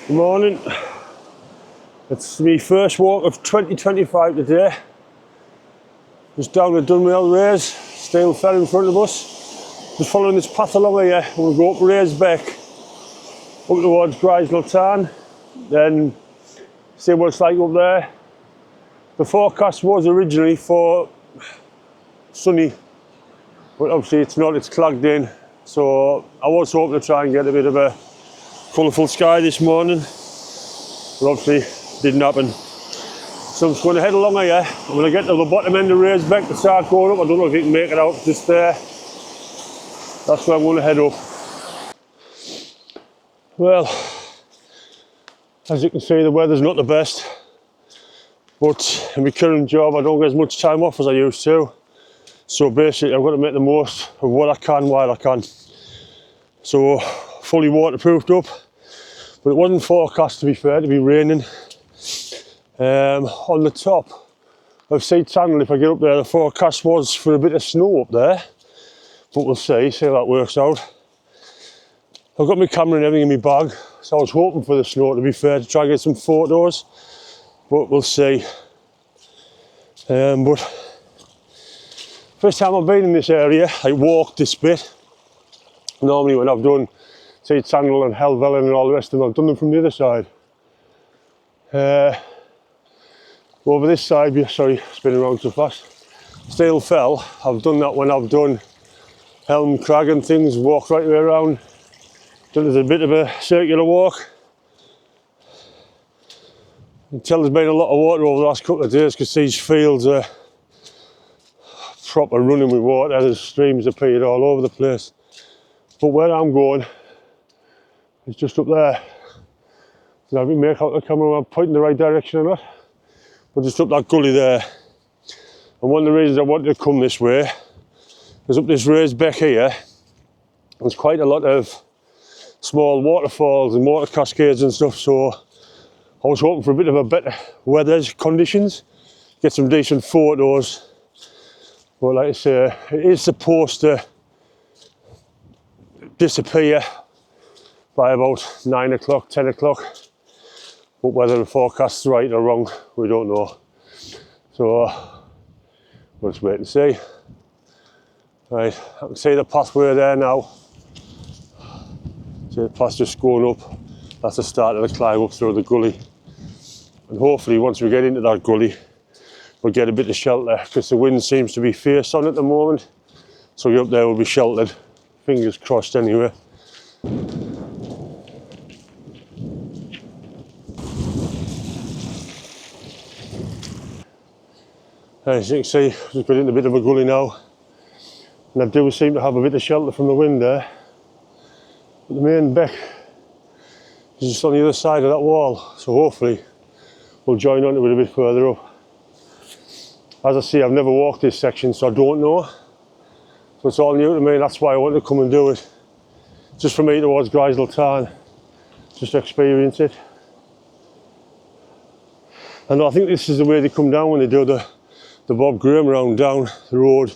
Good morning. It's my first walk of 2025 today. Just down the Dunwell Raise, steel fell in front of us. Just following this path along here, we'll go up Raise Beck, up towards Grisnell Tarn, then see what it's like up there. The forecast was originally for sunny, but obviously it's not, it's clogged in. So I was hoping to try and get a bit of a colourful sky this morning, but obviously didn't happen. So I'm just going to head along here. I'm going to get to the bottom end of Raise Beck to start going up. I don't know if you can make it out just there. That's where I'm going to head up. Well, as you can see, the weather's not the best, but in my current job I don't get as much time off as I used to. So basically I've got to make the most of what I can while I can. So fully waterproofed up, but it wasn't forecast, to be fair, to be raining. On the top of Sandal, if I get up there, the forecast was for a bit of snow up there, but we'll see how that works out. I've got my camera and everything in my bag, so I was hoping for the snow, to be fair, to try and get some photos, but we'll see. But first time I've been in this area, I walked this bit. Normally when I've done Sandal and Helvellyn and all the rest of them, I've done them from the other side. Over this side, sorry, spinning around so fast. Steel Fell, I've done that when I've done Helm Crag and things, walked right the way around. Done it as a bit of a circular walk. You can tell there's been a lot of water over the last couple of days because these fields are proper running with water. There's streams appeared all over the place. But where I'm going is just up there. I didn't make out the camera when I'm pointing the right direction or not. But just up that gully there. And one of the reasons I wanted to come this way is up this Raise Beck here, there's quite a lot of small waterfalls and water cascades and stuff, so I was hoping for a bit of a better weather conditions, get some decent photos. But like I say, it is supposed to disappear by about 9 o'clock, 10 o'clock. But whether the forecast's right or wrong, we don't know. So we'll just wait and see. Right, I can see the pathway there now. See the path just going up. That's the start of the climb up through the gully. And hopefully once we get into that gully, we'll get a bit of shelter, because the wind seems to be fierce on at the moment. So up there will be sheltered. Fingers crossed anyway. As you can see, we've got into a bit of a gully now, and I do seem to have a bit of shelter from the wind there. But the main beck is just on the other side of that wall, so hopefully we'll join onto it a bit further up. As I say, I've never walked this section, so I don't know. So it's all new to me, that's why I wanted to come and do it. Just for me towards Grisnell Tarn, just to experience it. And I think this is the way they come down when they do the Bob Graham round down the road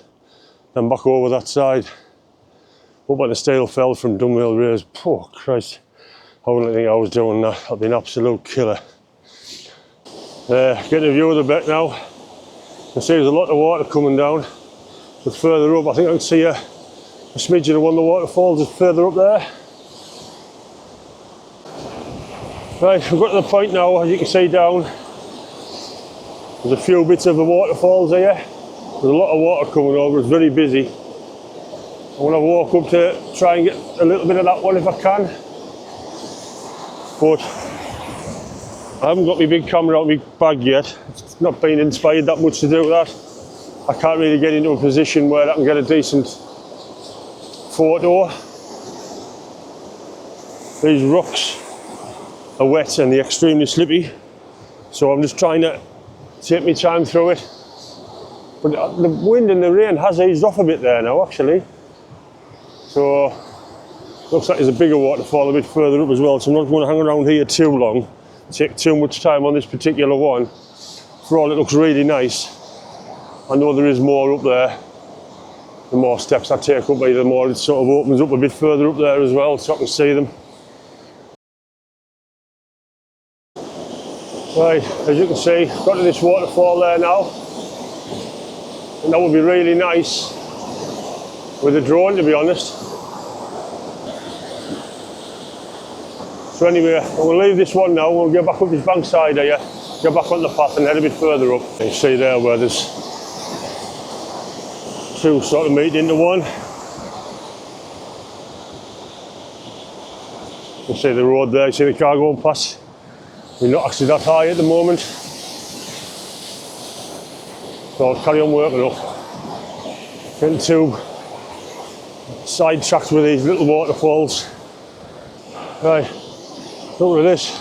and back over that side. Up at the Steel Fell from Dunwell Raise. Oh Christ, I wouldn't think I was doing that. That'd be an absolute killer. Getting a view of the beck now. You can see there's a lot of water coming down. But further up, I think I can see a smidgen of one of the waterfalls is further up there. Right, we've got to the point now, as you can see down. There's a few bits of the waterfalls here. There's a lot of water coming over, it's very busy. I want to walk up to try and get a little bit of that one if I can. But I haven't got my big camera out of my bag yet. It's not been inspired that much to do that. I can't really get into a position where I can get a decent photo. These rocks are wet and they're extremely slippy. So I'm just trying to take my time through it. But the wind and the rain has eased off a bit there now, actually. So looks like there's a bigger waterfall a bit further up as well, so I'm not going to hang around here too long, take too much time on this particular one. For all it looks really nice, I know there is more up there. The more steps I take up, the more it sort of opens up a bit further up there as well, so I can see them. Right, as you can see, got to this waterfall there now. And that would be really nice with a drone, to be honest. So anyway, we'll leave this one now. We'll get back up this bank side here, get back on the path and head a bit further up. You see there where there's two sort of meet into one. You see the road there, you see the car going past. We're not actually that high at the moment. So I'll carry on working up. Getting two side tracks with these little waterfalls. Right, look at this.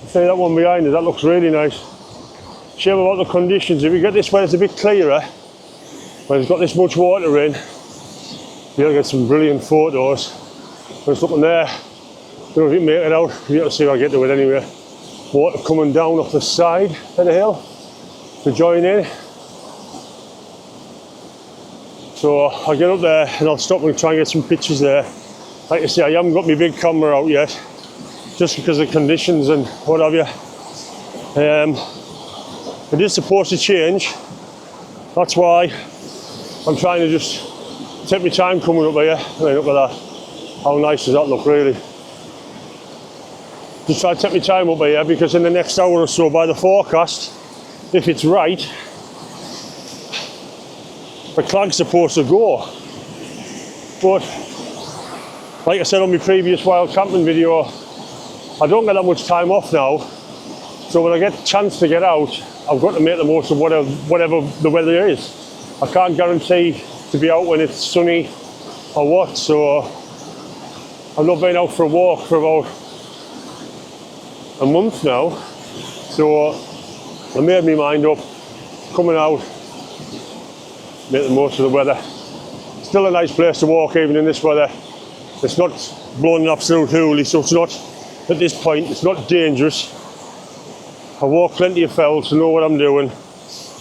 See that one behind us, that looks really nice. Shame about the conditions. If you get this where it's a bit clearer, when it's got this much water in, you'll get some brilliant photos. When it's looking there, I don't know if you can make it out, you have to see if I get to it anyway. Water coming down off the side of the hill to join in. So I'll get up there and I'll stop and try and get some pictures there. Like I say, I haven't got my big camera out yet, just because of conditions and what have you. It is supposed to change. That's why I'm trying to just take my time coming up here. I mean, look at that. How nice does that look, really? Just try to take my time up here, because in the next hour or so, by the forecast, if it's right, the clag's supposed to go. But like I said on my previous wild camping video, I don't get that much time off now. So when I get a chance to get out, I've got to make the most of whatever the weather is. I can't guarantee to be out when it's sunny or what. So I've not been out for a walk for about a month now. So I made my mind up, coming out, make the most of the weather. Still a nice place to walk even in this weather. It's not blowing an absolute hoolie, so it's not, at this point, it's not dangerous. I walk plenty of fells to know what I'm doing,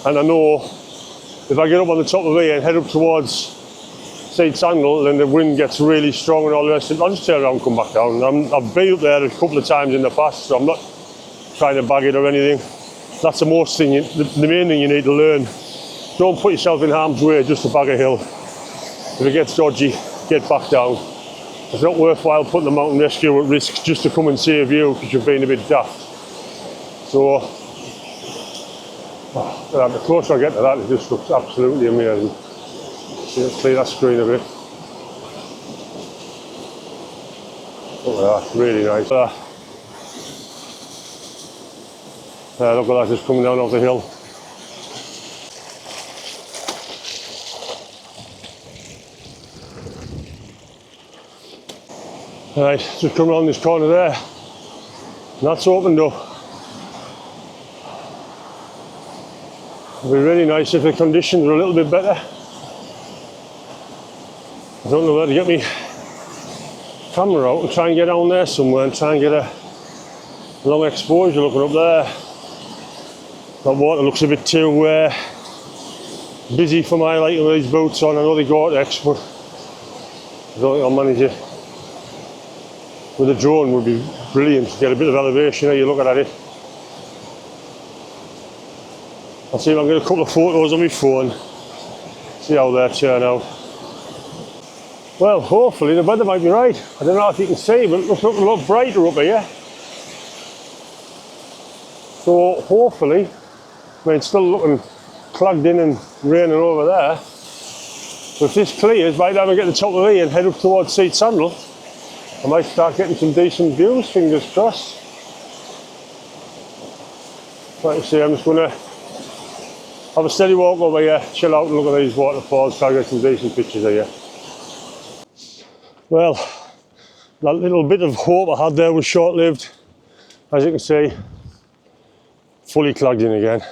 and I know if I get up on the top of here and head up towards Sandal, then the wind gets really strong and all the rest of it. I'll just turn around and come back down. I've been up there a couple of times in the past, so I'm not trying to bag it or anything. That's the most thing, the main thing you need to learn. Don't put yourself in harm's way just to bag a hill. If it gets dodgy, get back down. It's not worthwhile putting the mountain rescue at risk just to come and save you because you've been a bit daft. So, the closer I get to that, it just looks absolutely amazing. See, let's clear that screen a bit. Look at that, really nice. Look at that, just coming down off the hill. Right, just come around this corner there, and that's opened up. It'd be really nice if the conditions were a little bit better. I don't know where to get my camera out and try and get down there somewhere and try and get a long exposure looking up there. That water looks a bit too busy for my liking with these boots on. I know they Gore-Tex, but I don't think I'll manage it. With a drone would be brilliant to get a bit of elevation. How you looking at it? I'll see if I can get a couple of photos on my phone, see how they turn out. Well, hopefully the weather might be right. I don't know if you can see, but it looks a lot brighter up here. So hopefully, I mean, it's still looking clogged in and raining over there. But if this clears, by the time I get to the top of here and head up towards Sandal, I might start getting some decent views, fingers crossed. Like I say, I'm just going to have a steady walk over here, chill out and look at these waterfalls, try to get some decent pictures of here. Well, that little bit of hope I had there was short-lived. As you can see, fully clogged in again.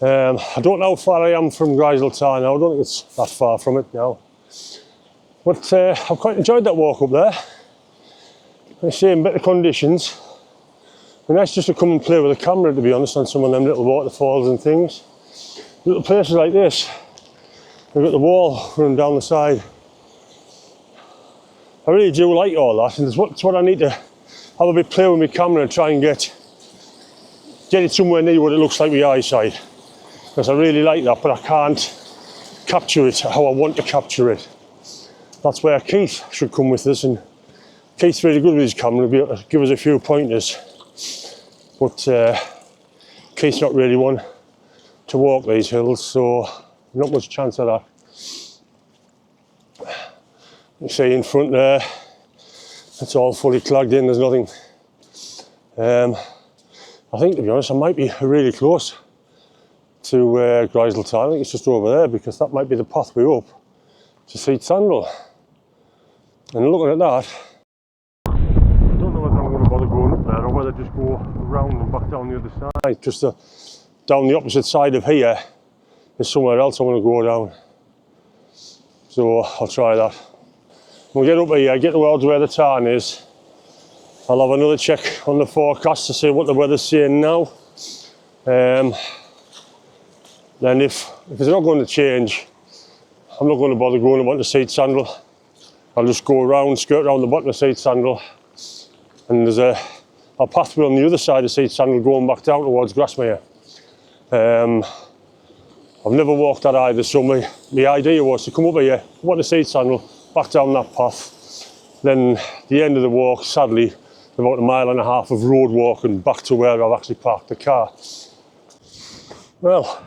I don't know how far I am from Griseltown now, I don't think it's that far from it now. But I've quite enjoyed that walk up there. Like I say, in better conditions. It's nice just to come and play with the camera, to be honest, on some of them little waterfalls and things. Little places like this, they've got the wall running down the side. I really do like all that, and it's what I need to have a bit play with my camera and try and get get it somewhere near what it looks like with eyesight, because I really like that, but I can't capture it how I want to capture it. That's where Keith should come with us, and Keith's really good with his camera, he'll be able to give us a few pointers, but Keith's not really one to walk these hills, so not much chance of that. You see in front there, it's all fully clogged in, there's nothing. I think, to be honest, I might be really close to Grizel Tarn. I think it's just over there, because that might be the pathway up to Seat Sandal. And looking at that, I don't know whether I'm going to bother going up there or whether just go around and back down the other side. Just down the opposite side of here is somewhere else I want to go down. So I'll try that. We'll get up here, get towards where the tarn is. I'll have another check on the forecast to see what the weather's saying now. Then if it's not going to change, I'm not going to bother going up onto Seat Sandal. I'll just go around, skirt around the bottom of Seat Sandal, and there's a pathway on the other side of Seat Sandal going back down towards Grasmere. I've never walked that either, so my idea was to come up here, up onto Seat Sandal, back down that path. Then the end of the walk, sadly, about 1.5 miles of road walking back to where I've actually parked the car. Well,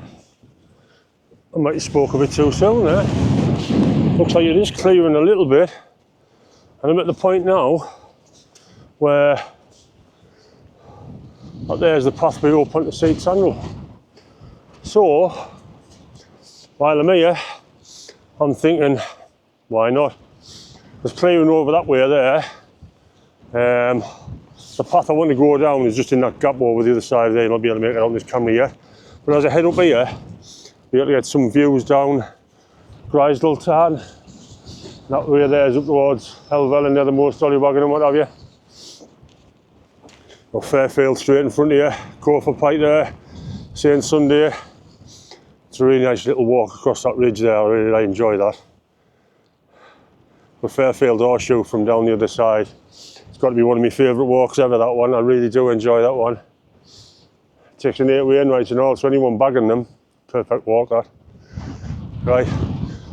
I might have spoke a bit too soon there. Looks like it is clearing a little bit, and I'm at the point now where up there's the pathway up onto Seat Sandal. So while I'm here, I'm thinking, why not? There's clearing over that way there. The path I want to go down is just in that gap over the other side there, and I'll be able to make it out on this camera yet. But as I head up here, you'll get some views down Grizel Tarn. That way there is up towards Helvell and the other most Dollywagon and what have you. Got Fairfield straight in front of you, Cofer Pike there, St Sunday. It's a really nice little walk across that ridge there, I really enjoy that. But Fairfield Horseshoe from down the other side, it's got to be one of my favourite walks ever, that one. I really do enjoy that one. It takes an 8-way in and all, so anyone bagging them, perfect walk that. Right,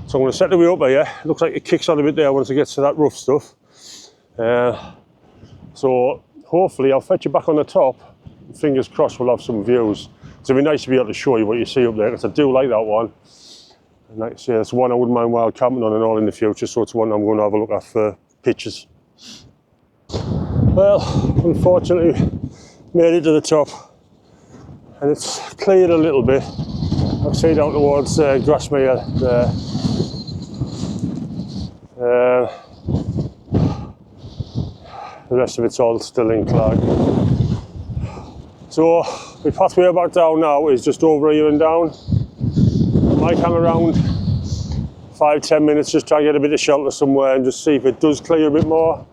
so I'm going to set the way up here. It looks like it kicks on a bit there once it gets to that rough stuff. So hopefully I'll fetch you back on the top. Fingers crossed we'll have some views. It'll be nice to be able to show you what you see up there, because I do like that one. And like I say, it's one I wouldn't mind wild camping on and all in the future, so it's one I'm going to have a look at for pictures. Well, unfortunately, made it to the top, and it's cleared a little bit. I'll say down towards Grasmere there. The rest of it's all still in clag. So the pathway back down now is just over here and down. I might hang around 5-10 minutes, just try to get a bit of shelter somewhere and just see if it does clear a bit more.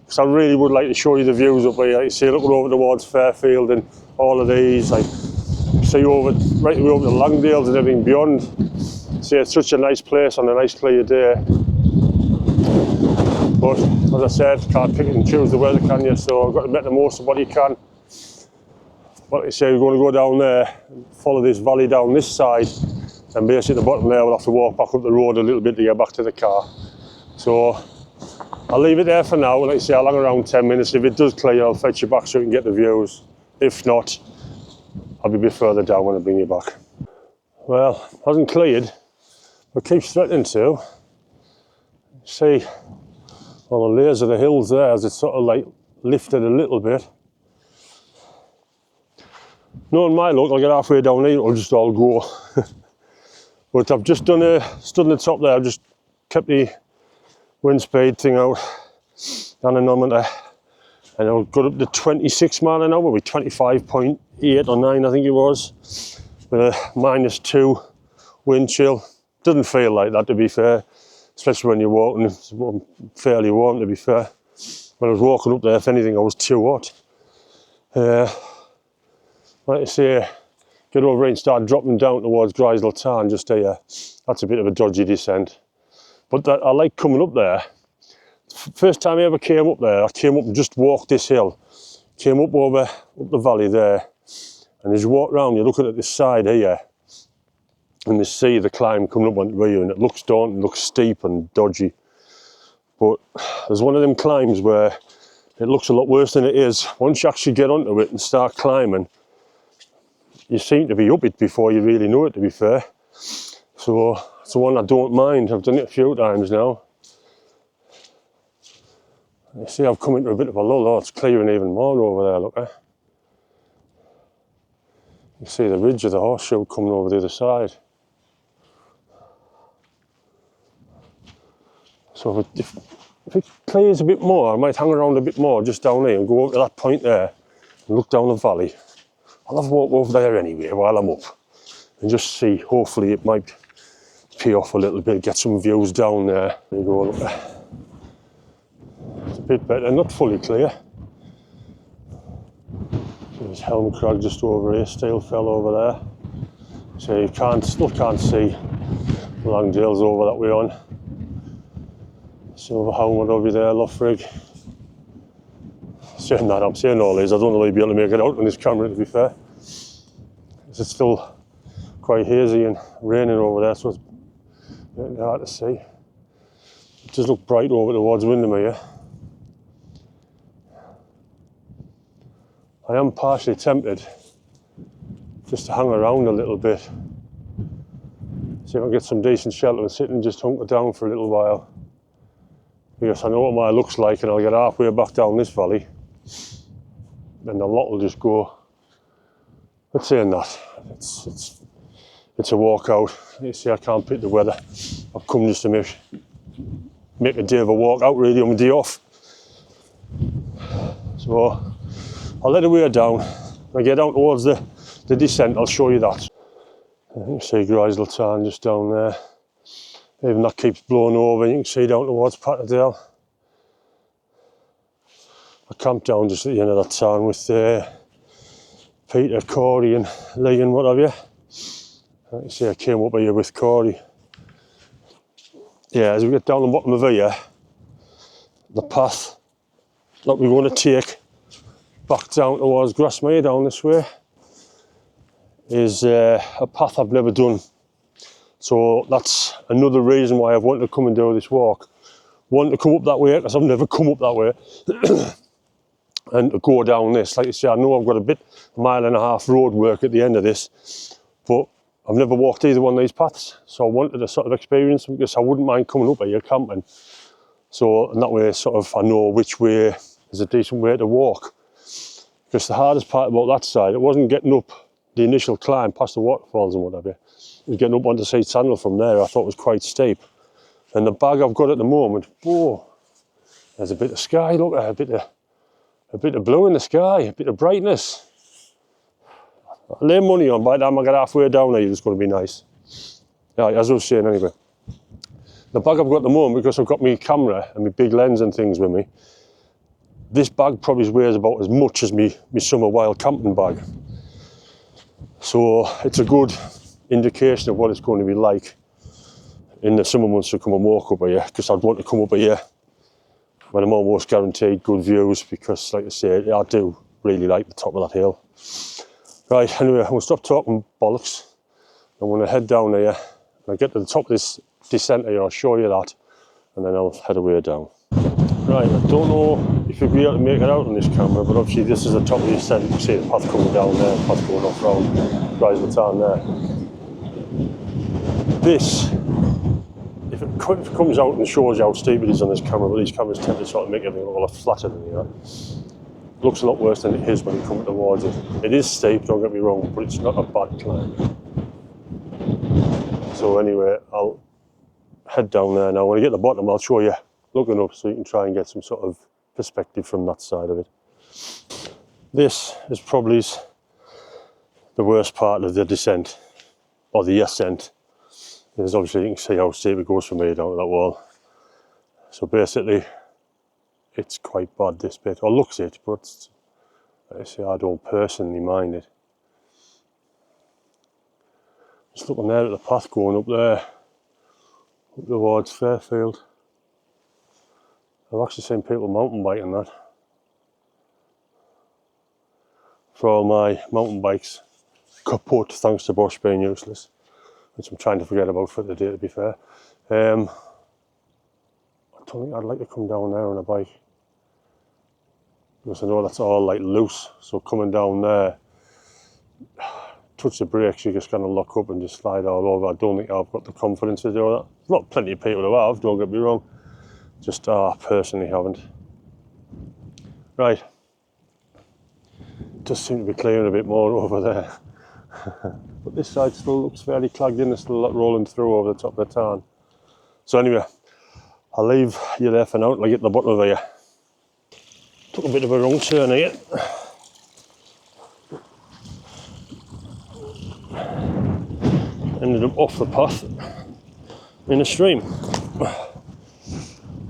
Because I really would like to show you the views up here. Like you see, looking over towards Fairfield and all of these, like see over right over to Langdales and everything beyond. See, it's such a nice place on a nice clear day. But as I said, can't pick and choose the weather, can you? So I've got to make the most of what you can. But like I say, we're going to go down there and follow this valley down this side, and basically at the bottom there we'll have to walk back up the road a little bit to get back to the car. So I'll leave it there for now. Like I say, I'll hang around 10 minutes. If it does clear, I'll fetch you back so you can get the views. If not, I'll be a bit further down when I bring you back. Well, it hasn't cleared, but keeps threatening to. See, on the layers of the hills there, as it's sort of like lifted a little bit. Knowing my luck, I'll get halfway down here, it'll just all go. But I've just stood on the top there, I've just kept the wind speed thing out, anemometer, and I've got up to 26 mile an hour with 25.8 or 9, I think it was, with a -2 wind chill. Doesn't feel like that, to be fair, especially when you're walking. It's fairly warm, to be fair. When I was walking up there, if anything, I was too hot. Like I say, get over here and start dropping down towards Grizel Tarn just here. That's a bit of a dodgy descent. But I like coming up there. First time I ever came up there, I came up and just walked this hill. Came up the valley there, And as you walk around, you're looking at this side here, and you see the climb coming up onto you, and it looks daunting, looks steep and dodgy. But there's one of them climbs where it looks a lot worse than it is. Once you actually get onto it and start climbing, you seem to be up it before you really know it, to be fair. So it's the one I don't mind. I've done it a few times now. You see I've come into a bit of a lull. Oh, it's clearing even more over there, look. You see the ridge of the horseshoe coming over the other side. So if it clears a bit more, I might hang around a bit more just down here and go over to that point there and look down the valley. I'll have a walk over there anyway while I'm up and just see. Hopefully it might pay off a little bit, get some views down there. There you go, look. It's a bit better, not fully clear. There's Helm Crag just over here, Steel Fell over there. So you still can't see Langdale's over that way on. Silver Helmet over there, Loughrig. Saying that, I'm saying all these, I don't know if you'll be able to make it out on this camera, to be fair. It's still quite hazy and raining over there, so it's a bit hard to see. It does look bright over towards Windermere here. I am partially tempted just to hang around a little bit, see if I can get some decent shelter and sit and just hunker down for a little while. Because I know what mine looks like, and I'll get halfway back down this valley and the lot will just go. But saying that, it's a walk out. You see, I can't pick the weather. I've come just to make a day of a walk out, really, on my day off. So I'll let the way down. When I get down towards the descent, I'll show you that. You can see Grizel Tarn just down there. Even that keeps blowing over. You can see down towards Patterdale. I camped down just at the end of that tarn with Peter, Corey and Lee and what have you. You can see I came up here with Corey. Yeah, as we get down the bottom of here, the path that we want to take back down towards Grasmere down this way is a path I've never done. So that's another reason why I've wanted to come and do this walk. Want to come up that way because I've never come up that way. And to go down this, like you say, I know I've got a mile and a half road work at the end of this, but I've never walked either one of these paths. So I wanted to sort of experience them because I wouldn't mind coming up here camping. So in that way, sort of, I know which way is a decent way to walk. Because the hardest part about that side, it wasn't getting up the initial climb past the waterfalls and whatever. It was getting up onto Seat Sandal from there. I thought it was quite steep. And the bag I've got at the moment, whoa, there's a bit of sky, look there, a bit of blue in the sky, a bit of brightness. I lay money on by the time I get halfway down there, it's going to be nice. Yeah, as I was saying anyway. The bag I've got at the moment, because I've got my camera and my big lens and things with me, this bag probably weighs about as much as my summer wild camping bag. So it's a good indication of what it's going to be like in the summer months to come and walk up here, because I'd want to come up here when I'm almost guaranteed good views, because like I say, I do really like the top of that hill. Right, anyway, I'm going to stop talking bollocks. I'm going to head down here. When I get to the top of this descent here, I'll show you that, and then I'll head away down. Right, I don't know if you'll be able to make it out on this camera, but obviously this is the top of the descent. You can see the path coming down there, the path going off round Grizel Tarn there. This, if it comes out and shows you how steep it is on this camera, but these cameras tend to sort of make everything look a lot flatter than that. It looks a lot worse than it is when you come towards it. It is steep, don't get me wrong, but it's not a bad climb. So anyway, I'll head down there now. When I get to the bottom, I'll show you looking up so you can try and get some sort of perspective from that side of it. This is probably the worst part of the descent, or the ascent. Because obviously you can see how steep it goes from here down to that wall. So basically, it's quite bad, this bit, or looks it, but like I say, I don't personally mind it. Just looking there at the path going up there, up towards Fairfield. I've actually seen people mountain biking that. For all my mountain bikes, kaput thanks to Bosch being useless, which I'm trying to forget about for the day, to be fair. I don't think I'd like to come down there on a bike, because I know that's all like loose, so coming down there, touch the brakes, you just kind of lock up and just slide all over. I don't think I've got the confidence to do that. There's not plenty of people who have, don't get me wrong, just I personally haven't. Right, does seem to be clearing a bit more over there. But this side still looks fairly clogged in. There's still a lot rolling through over the top of the tarn. So anyway, I'll leave you there for now until I get to the bottom of here. Took a bit of a wrong turn here. Ended up off the path in a stream.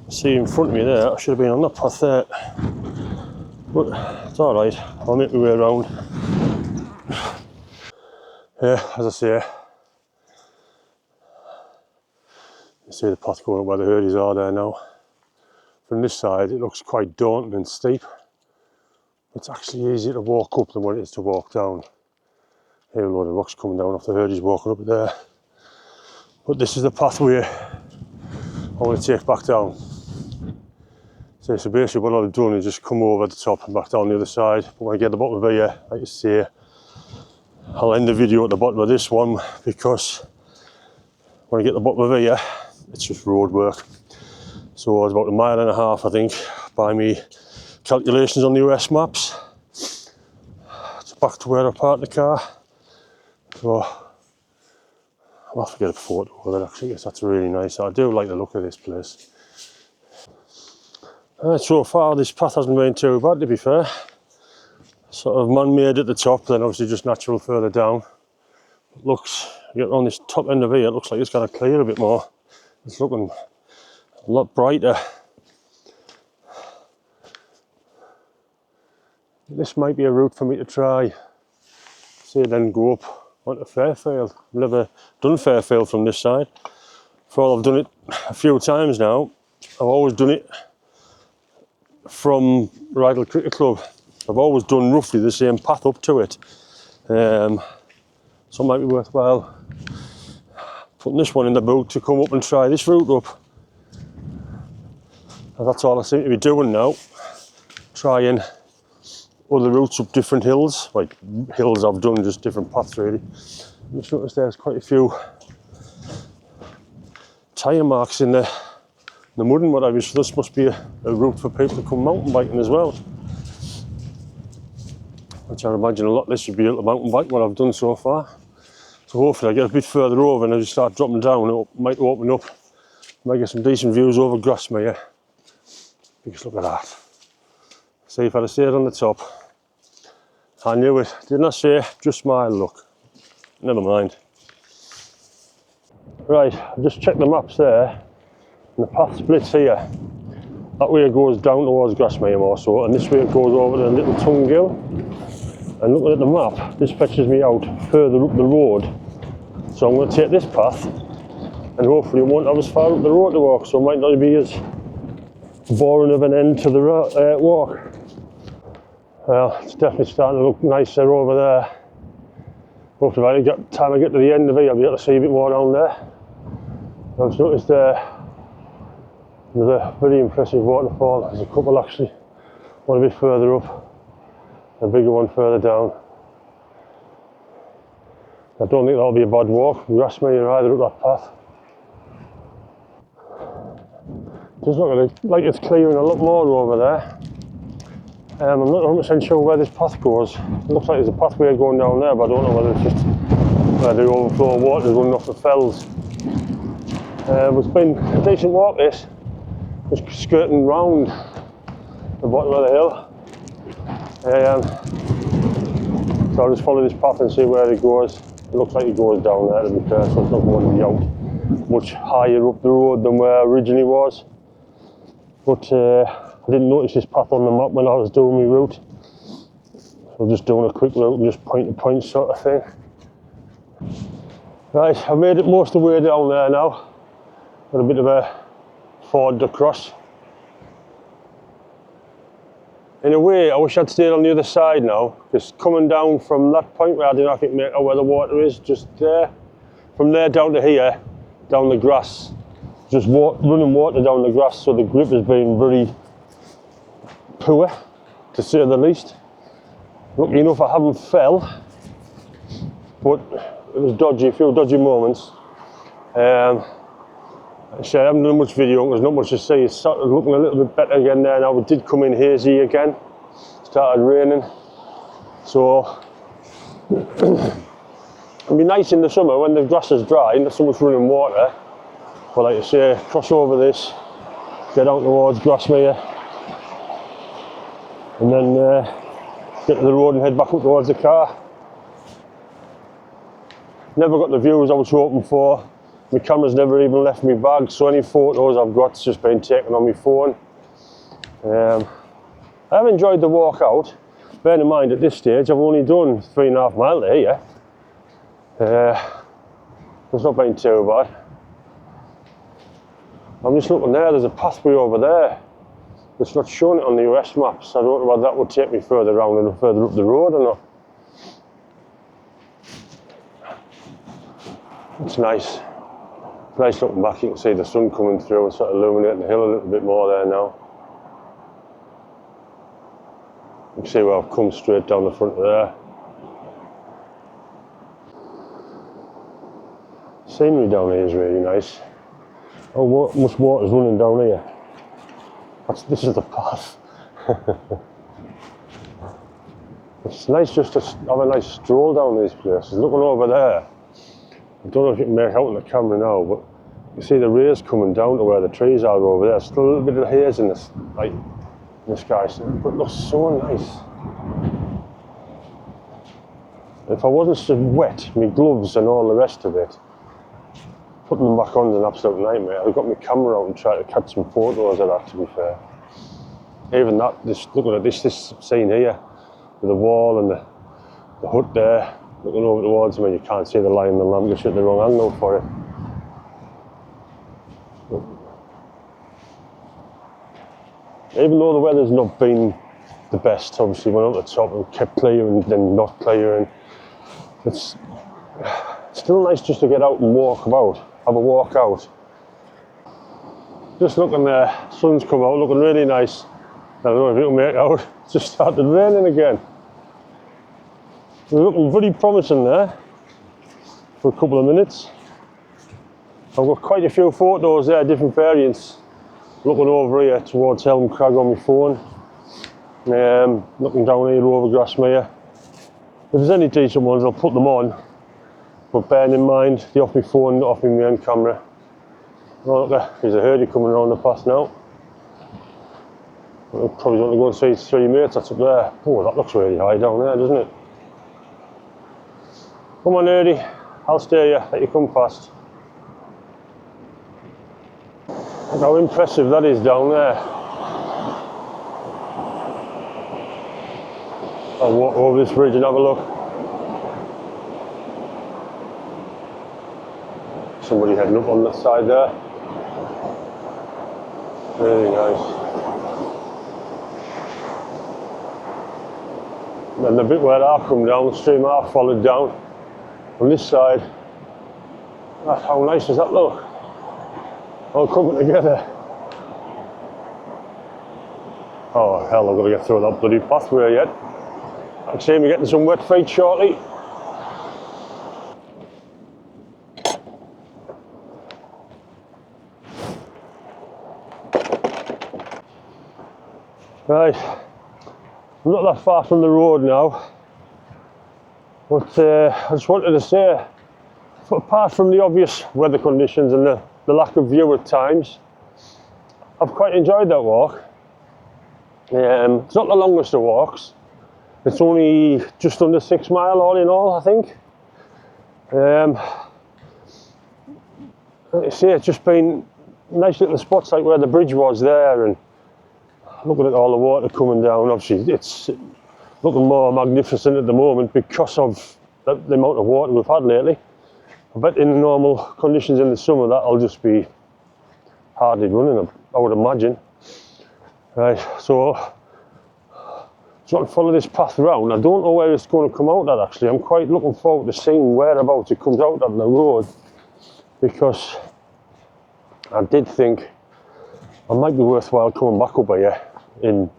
See in front of me there, I should have been on that path there. But it's alright, I'll make my way around. Yeah, as I say, you see the path going up where the hurdies are there now. From this side it looks quite daunting and steep. It's actually easier to walk up than what it is to walk down. Here a load of rocks coming down off the hurdies walking up there. But this is the pathway I want to take back down. So basically what I've done is just come over the top and back down the other side. But when I get to the bottom of here, like you say, I'll end the video at the bottom of this one, because when I get to the bottom of here, it's just road work. So it's about 1.5 miles, I think, by me calculations on the US maps. It's back to where I parked the car. So I'll have to get a photo of it actually, because that's really nice. I do like the look of this place. So far this path hasn't been too bad, to be fair. Sort of man-made at the top, then obviously just natural further down. It looks, you get on this top end of here, it looks like it's going to clear a bit more. It's looking a lot brighter. This might be a route for me to try. See, then go up onto Fairfield. I've never done Fairfield from this side. For all I've done it a few times now, I've always done it from Rydal Cricket Club. I've always done roughly the same path up to it. So it might be worthwhile putting this one in the boot to come up and try this route up. And that's all I seem to be doing now. Trying other routes up different hills. Like hills I've done, just different paths really. I just noticed there's quite a few tyre marks in the mud and whatever, so this must be a route for people to come mountain biking as well. Which I imagine a lot less would be able to mountain bike what I've done so far. So hopefully I get a bit further over and as you start dropping down, it might open up. Might get some decent views over Grasmere. Because look at that. See, if I'd have stayed on the top, I knew it. Didn't I say, just my luck? Never mind. Right, I've just checked the maps there, and the path splits here. That way it goes down towards Grasmere more so, and this way it goes over to Little Tungill. And looking at the map, this fetches me out further up the road. So I'm going to take this path, and hopefully it won't have as far up the road to walk, so it might not be as boring of an end to the walk. Well, it's definitely starting to look nicer over there. Hopefully by the time I get to the end of it, I'll be able to see a bit more down there. I've just noticed another very impressive waterfall. There's a couple actually, one a bit further up, a bigger one further down. I don't think that'll be a bad walk. Grasmere either up that path. Does look like it's clearing a lot more over there. I'm not 100% sure where this path goes. It looks like there's a pathway going down there, but I don't know whether it's just where the overflow water is running off the fells. It's been a decent walk this, just skirting round the bottom of the hill. So I'll just follow this path and see where it goes. It looks like it goes down there to be fair, so it's not going to be out much higher up the road than where I originally was. But I didn't notice this path on the map when I was doing my route. So I'm just doing a quick route and just point to point sort of thing. Right, I've made it most of the way down there now. Got a bit of a ford to cross. In a way, I wish I'd stayed on the other side now, because coming down from that point where I didn't think make out where the water is, just there, from there down to here, down the grass, just running water down the grass, so the grip has been very poor, to say the least. Lucky enough I haven't fell, but it was dodgy, a few dodgy moments. So I haven't done much video, there's not much to see. It's sort of looking a little bit better again there now. It did come in hazy again, started raining. So it'd be nice in the summer when the grass is dry and not so much running water. But like I say, cross over this, get out towards Grasmere, and then get to the road and head back up towards the car. Never got the views I was hoping for. My camera's never even left my bag, so any photos I've got's just been taken on my phone. I have enjoyed the walk out. Bearing in mind at this stage I've only done 3.5 miles to here. It's not been too bad. I'm just looking there, there's a pathway over there. It's not showing it on the US maps. I don't know whether that would take me further around and further up the road or not. It's nice. It's nice looking back, you can see the sun coming through and sort of illuminating the hill a little bit more there now. You can see where I've come straight down the front of there. Scenery down here is really nice. Oh, much water's running down here. This is the path. It's nice just to have a nice stroll down these places. Looking over there, I don't know if you can make out on the camera now, but you see the rays coming down to where the trees are over there. Still a little bit of haze in this, like, in the sky, but it looks so nice. If I wasn't so wet, my gloves and all the rest of it, putting them back on is an absolute nightmare. I've got my camera out and tried to catch some photos of that, to be fair. Even that, looking at this scene here, with the wall and the hut there, looking over towards me, you can't see the light and the lamp, you shoot the wrong angle for it. Even though the weather's not been the best, obviously went up the top and kept clearing, then not clearing. It's still nice just to get out and walk about, have a walk out. Just looking there, sun's come out, looking really nice. I don't know if you can make it out, it's just started raining again. It's looking very promising there for a couple of minutes. I've got quite a few photos there, different variants. Looking over here towards Helm Crag on my phone. Looking down here over Grasmere. If there's any decent ones, I'll put them on. But bearing in mind, they're off my phone, not off my main camera. Oh, look there, there's a herdie coming around the path now. I'll probably want to go and see 3 mates that's up there. Oh, that looks really high down there, doesn't it? Come on, herdie, I'll stay here, let you come past. Look how impressive that is down there. I'll walk over this bridge and have a look. Somebody heading up on that side there. Really nice. And the bit where I've come down, the stream I've followed down on this side. How nice does that look? All coming together. Oh hell, I've got to get through that bloody pathway yet. I can see me getting some wet feet shortly. Right, I'm not that far from the road now, but I just wanted to say, apart from the obvious weather conditions and the lack of view at times, I've quite enjoyed that walk. It's not the longest of walks, it's only just under 6 miles all in all, I think. Like I say, it's just been nice little spots like where the bridge was there, and looking at all the water coming down. Obviously it's looking more magnificent at the moment because of the amount of water we've had lately. I bet in normal conditions in the summer that'll just be hardly running, I would imagine. Right, so So I can follow this path round. I don't know where it's going to come out at actually. I'm quite looking forward to seeing whereabouts it comes out on the road, because I did think it might be worthwhile coming back up here in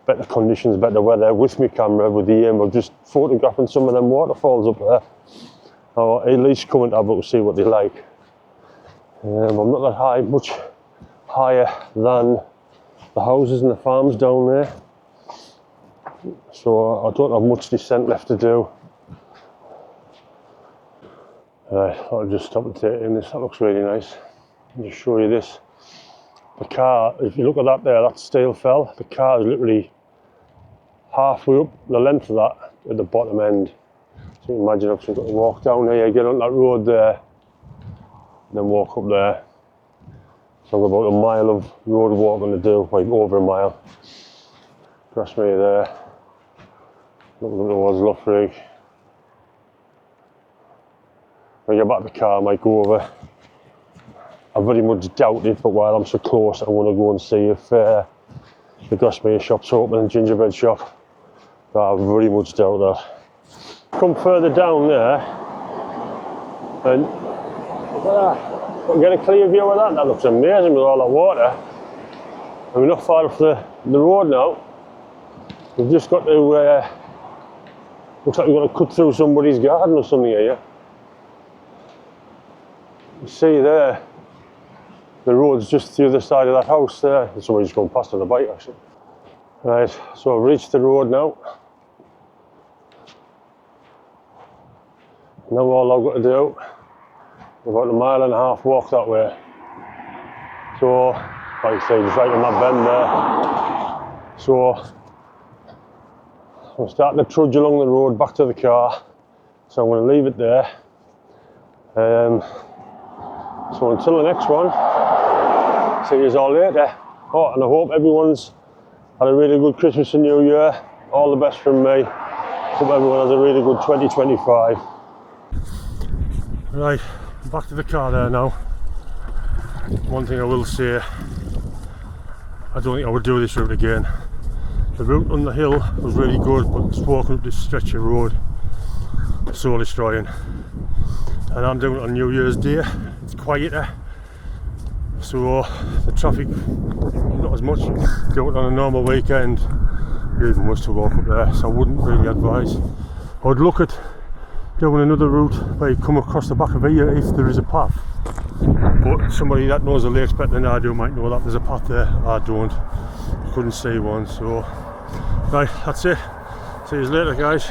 better conditions, better weather, with my camera, with the aim of just photographing some of them waterfalls up there, or at least coming to have a look to see what they like. I'm not that high, much higher than the houses and the farms down there, so I don't have much descent left to do. I'll just stop and take in this. That looks really nice. I'll just show you this. The car, if you look at that there, that's Stale Fell. The car is literally halfway up the length of that at the bottom end. So you can imagine I've got to walk down here, get on that road there, and then walk up there. So I've got about a mile of road walking to do, like over a mile. Across me there, looking towards Loughrig. When I get back to the car, I might go over. I very much doubt it, but while I'm so close, I want to go and see if the Grosmere shop's open and gingerbread shop. But I very much doubt that. Come further down there, and get a clear view of that. That looks amazing with all that water. And we're not far off the road now. We've just got to, looks like we've got to cut through somebody's garden or something here. You see there, the road's just the other side of that house there. There's somebody just going past on a bike actually. Right, so I've reached the road now. Now all I've got to do, about a mile and a half walk that way. So, like I say, just right on that bend there. So, I'm starting to trudge along the road back to the car. So I'm going to leave it there. So until the next one, see you all later. Oh, and I hope everyone's had a really good Christmas and New Year. All the best from me. Hope everyone has a really good 2025. Right, back to the car there now. One thing I will say, I don't think I would do this route again. The route on the hill was really good, but just walking up this stretch of road, soul destroying. And I'm doing it on New Year's Day. It's quieter, so the traffic not as much. Do it on a normal weekend, even worse to walk up there, so I wouldn't really advise. I would look at doing another route where you come across the back of here if there is a path, but somebody that knows the lakes better than I do might know that there's a path there. I don't, couldn't see one. So right, that's it. See you later guys.